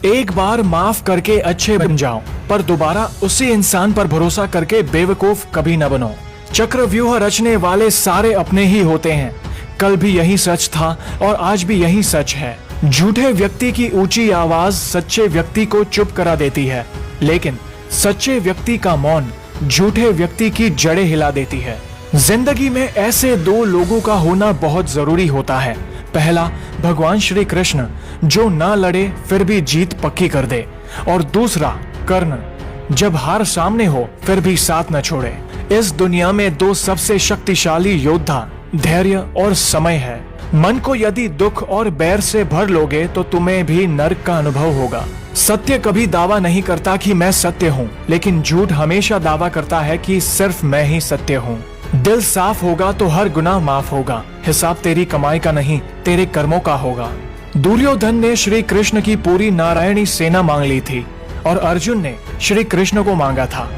एक बार माफ करके अच्छे बन जाओ, पर दोबारा उसी इंसान पर भरोसा करके बेवकूफ कभी न बनो। चक्रव्यूह रचने वाले सारे अपने ही होते हैं। कल भी यही सच था और आज भी यही सच है। झूठे व्यक्ति की ऊंची आवाज सच्चे व्यक्ति को चुप करा देती है, लेकिन सच्चे व्यक्ति का मौन झूठे व्यक्ति की जड़ें हिला देती है। जिंदगी में ऐसे दो लोगों का होना बहुत जरूरी होता है। पहला, भगवान श्री कृष्ण जो ना लड़े फिर भी जीत पक्की कर दे, और दूसरा कर्ण, जब हार सामने हो फिर भी साथ न छोड़े। इस दुनिया में दो सबसे शक्तिशाली योद्धा धैर्य और समय है। मन को यदि दुख और बैर से भर लोगे तो तुम्हें भी नर्क का अनुभव होगा। सत्य कभी दावा नहीं करता कि मैं सत्य हूँ, लेकिन झूठ हमेशा दावा करता है कि सिर्फ मैं ही सत्य हूँ। दिल साफ होगा तो हर गुनाह माफ होगा। हिसाब तेरी कमाई का नहीं, तेरे कर्मों का होगा। दुर्योधन ने श्री कृष्ण की पूरी नारायणी सेना मांग ली थी और अर्जुन ने श्री कृष्ण को मांगा था।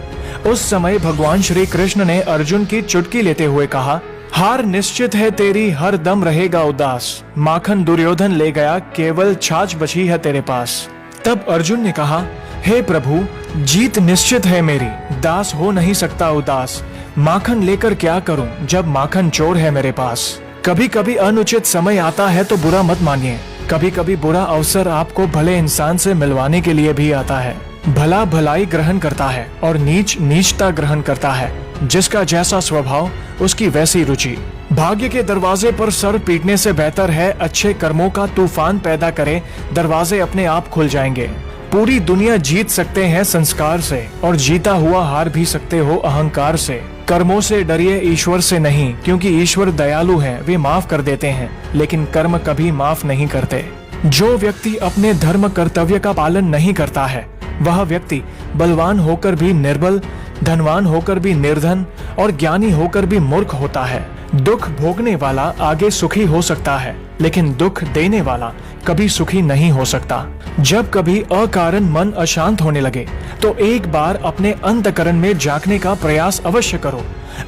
उस समय भगवान श्री कृष्ण ने अर्जुन की चुटकी लेते हुए कहा, हार निश्चित है तेरी, हर दम रहेगा उदास। माखन दुर्योधन ले गया, केवल छाछ बची है तेरे पास। तब अर्जुन ने कहा, हे प्रभु, जीत निश्चित है मेरी, दास हो नहीं सकता उदास। माखन लेकर क्या करूं जब माखन चोर है मेरे पास। कभी कभी अनुचित समय आता है तो बुरा मत मानिए। कभी कभी बुरा अवसर आपको भले इंसान से मिलवाने के लिए भी आता है। भला भलाई ग्रहण करता है और नीच नीचता ग्रहण करता है। जिसका जैसा स्वभाव उसकी वैसी रुचि। भाग्य के दरवाजे पर सर पीटने से बेहतर है अच्छे कर्मों का तूफान पैदा करे, दरवाजे अपने आप खुल जाएंगे। पूरी दुनिया जीत सकते हैं संस्कार से, और जीता हुआ हार भी सकते हो अहंकार से। कर्मों से डरिए, ईश्वर से नहीं, क्योंकि ईश्वर दयालु हैं, वे माफ कर देते हैं, लेकिन कर्म कभी माफ नहीं करते। जो व्यक्ति अपने धर्म कर्तव्य का पालन नहीं करता है, वह व्यक्ति बलवान होकर भी निर्बल, धनवान होकर भी निर्धन और ज्ञानी होकर भी मूर्ख होता है। दुख भोगने वाला आगे सुखी हो सकता है, लेकिन दुख देने वाला कभी सुखी नहीं हो सकता। जब कभी अकारण मन अशांत होने लगे तो एक बार अपने अंतःकरण में झांकने का प्रयास अवश्य करो।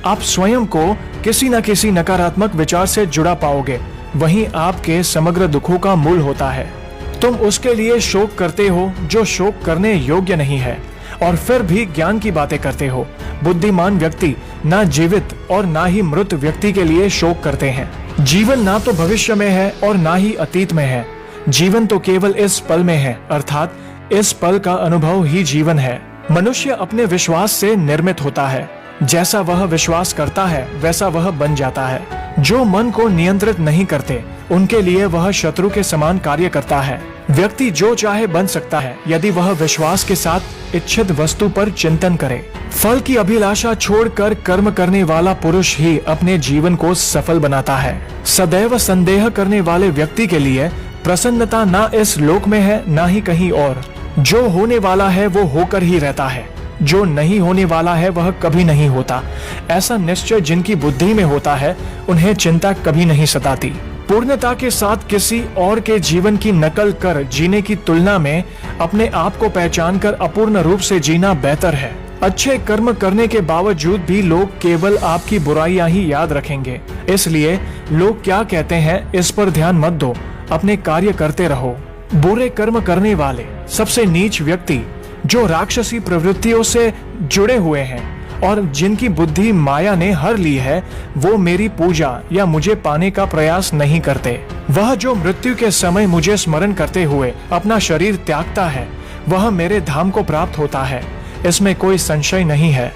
आप स्वयं को किसी न किसी नकारात्मक विचार से जुड़ा पाओगे, वहीं आपके समग्र दुखों का मूल होता है। तुम उसके लिए शोक करते हो जो शोक करने योग्य नहीं है, और फिर भी ज्ञान की बातें करते हो। बुद्धिमान व्यक्ति ना जीवित और ना ही मृत व्यक्ति के लिए शोक करते हैं। जीवन ना तो भविष्य में है और ना ही अतीत में है। जीवन तो केवल इस पल में है, अर्थात इस पल का अनुभव ही जीवन है। मनुष्य अपने विश्वास से निर्मित होता है। जैसा वह विश्वास करता है वैसा वह बन जाता है। जो मन को नियंत्रित नहीं करते उनके लिए वह शत्रु के समान कार्य करता है। व्यक्ति जो चाहे बन सकता है यदि वह विश्वास के साथ इच्छित वस्तु पर चिंतन करे। फल की अभिलाषा छोड़कर कर्म करने वाला पुरुष ही अपने जीवन को सफल बनाता है। सदैव संदेह करने वाले व्यक्ति के लिए प्रसन्नता ना इस लोक में है ना ही कहीं और। जो होने वाला है वो होकर ही रहता है, जो नहीं होने वाला है वह कभी नहीं होता। ऐसा निश्चय जिनकी बुद्धि में होता है उन्हें चिंता कभी नहीं सताती। पूर्णता के साथ किसी और के जीवन की नकल कर जीने की तुलना में अपने आप को पहचान कर अपूर्ण रूप से जीना बेहतर है। अच्छे कर्म करने के बावजूद भी लोग केवल आपकी बुराइयां ही याद रखेंगे, इसलिए लोग क्या कहते हैं इस पर ध्यान मत दो, अपने कार्य करते रहो। बुरे कर्म करने वाले सबसे नीच व्यक्ति जो राक्षसी प्रवृत्तियों से जुड़े हुए हैं और जिनकी बुद्धि माया ने हर ली है, वो मेरी पूजा या मुझे पाने का प्रयास नहीं करते। वह जो मृत्यु के समय मुझे स्मरण करते हुए अपना शरीर त्यागता है, वह मेरे धाम को प्राप्त होता है, इसमें कोई संशय नहीं है।